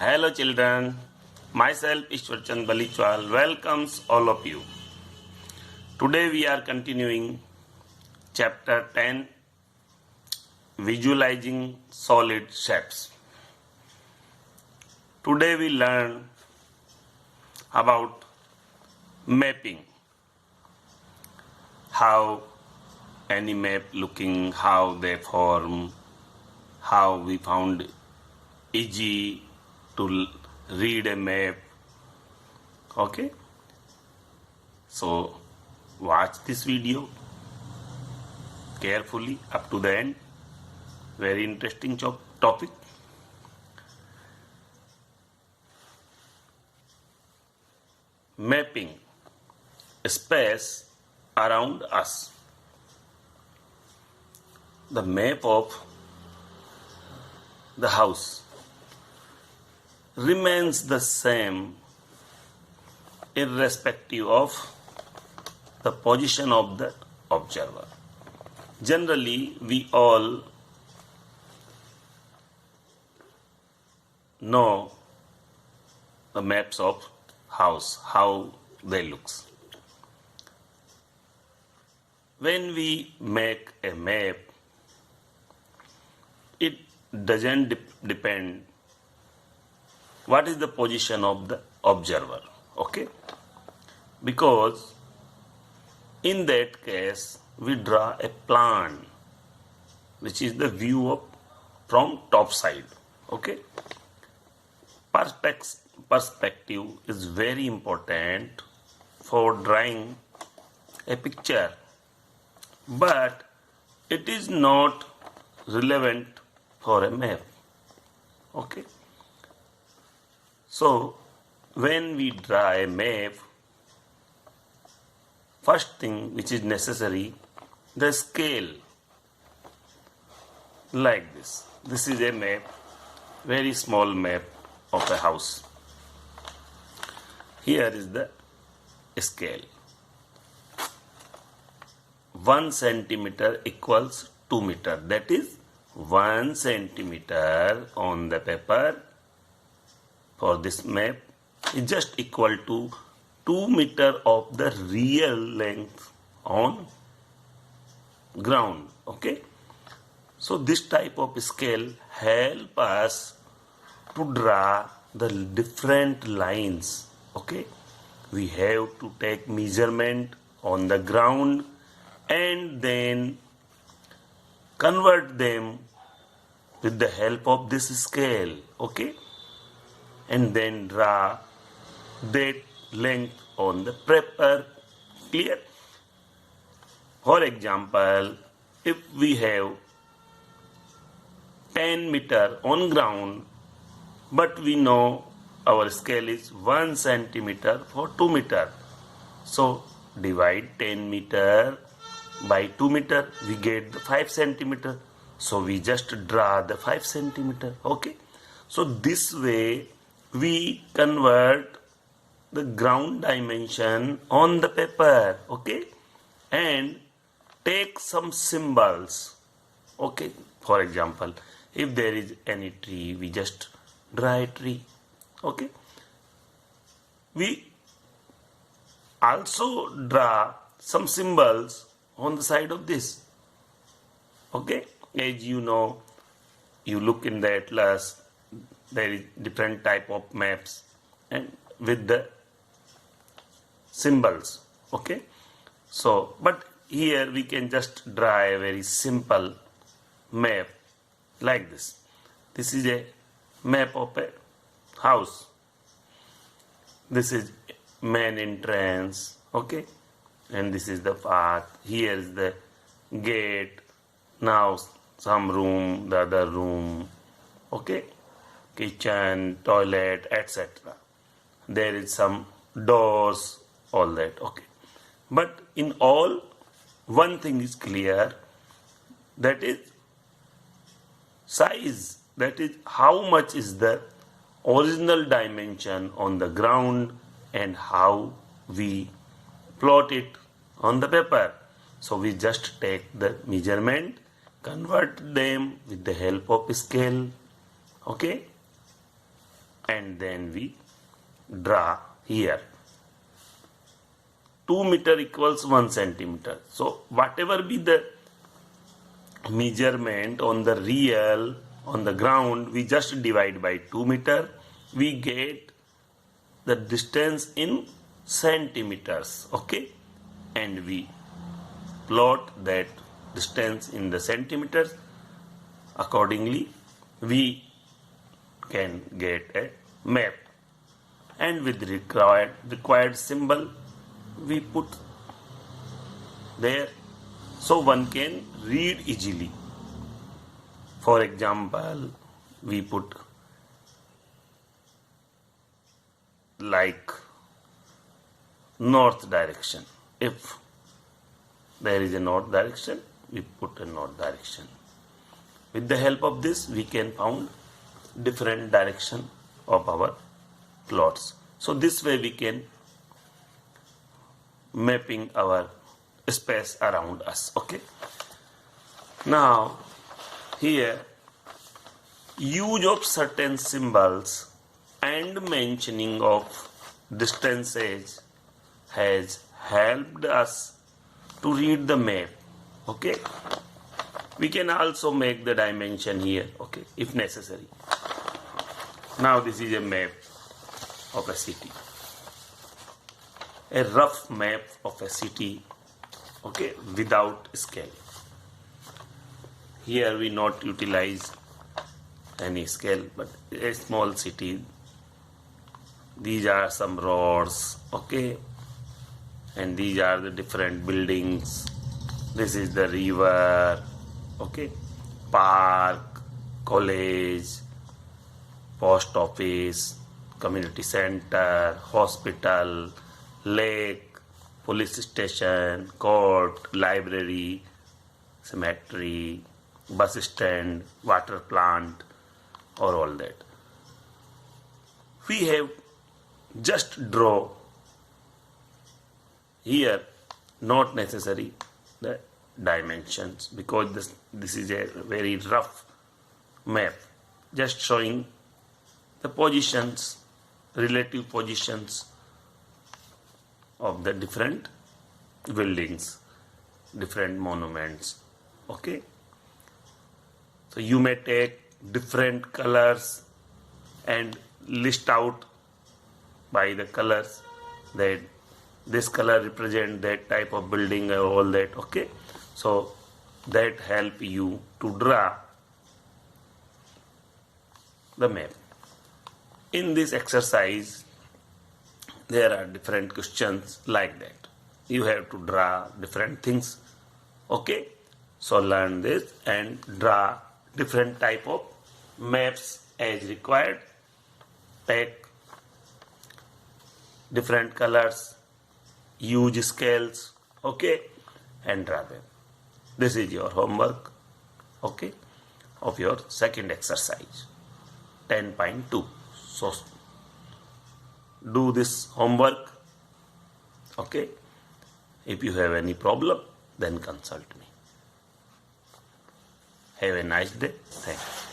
Hello children, myself Ishwarchand Balichwal welcomes all of you. Today we are continuing chapter 10, Visualizing Solid Shapes. Today we learn about mapping, how any map looking, how they form, how we found easy to read a map. Okay, so watch this video carefully up to the end. Very interesting topic. Mapping space around us. The map of the house remains the same irrespective of the position of the observer. Generally, we all know the maps of house, how they looks. When we make a map, it doesn't depend what is the position of the observer, okay? Because in that case, we draw a plan, which is the view of from top side, okay? Perspective is very important for drawing a picture, but it is not relevant for a map, okay? So when we draw a map, first thing which is necessary, the scale. Like this. This is a map, very small map of a house. Here is the scale. 1 centimeter equals 2 meter. That is 1 centimeter on the paper for this map is just equal to 2 meter of the real length on ground. Okay. So this type of scale help us to draw the different lines. Okay. We have to take measurement on the ground and then convert them with the help of this scale. Okay. And then draw that length on the paper. Clear? For example, if we have 10 meter on ground, but we know our scale is 1 centimeter for 2 meter. So divide 10 meter by 2 meter, we get the 5 centimeter. So we just draw the 5 centimeter. Okay. So this way we convert the ground dimension on the paper, okay, and take some symbols, okay. For example, if there is any tree, we just draw a tree, okay. We also draw some symbols on the side of this, okay. As you know, you look in the atlas, there is different type of maps and with the symbols, okay. So but here we can just draw a very simple map like this. This is a map of a house. This is main entrance, okay, and this is the path. Here is the gate. Now some room, the other room, okay, kitchen, toilet, etc. There is some doors, all that, okay. But in all, one thing is clear, that is size, that is how much is the original dimension on the ground and how we plot it on the paper. So we just take the measurement, convert them with the help of scale, okay. and then we draw here. 2 meter equals 1 centimeter. So whatever be the measurement on the real, on the ground, we just divide by 2 meter. We get the distance in centimeters, okay? And we plot that distance in the centimeters. Accordingly, we can get a map. And with required symbol, we put there so one can read easily. For example, we put like north direction. If there is a north direction, we put a north direction. With the help of this, we can found different direction of our plots. So this way we can mapping our space around us, okay? Now here use of certain symbols and mentioning of distances has helped us to read the map, okay? We can also make the dimension here, okay, if necessary. Now this is a map of a city, a rough map of a city, okay, without scale. Here we not utilize any scale, but a small city. These are some roads, okay, and these are the different buildings. This is the river, okay, park, college, post office, community center, hospital, lake, police station, court, library, cemetery, bus stand, water plant, or all that. We have just draw here, not necessary the dimensions, because this is a very rough map, just showing the positions, relative positions of the different buildings, different monuments, okay? So you may take different colors and list out by the colors that this color represent that type of building or all that, okay? So that help you to draw the map. In this exercise, there are different questions like that. You have to draw different things, okay? So learn this and draw different type of maps as required. Take different colors, use scales, okay, and draw them. This is your homework, okay, of your second exercise, 10.2. So do this homework, okay? If you have any problem, then consult me. Have a nice day. Thank you.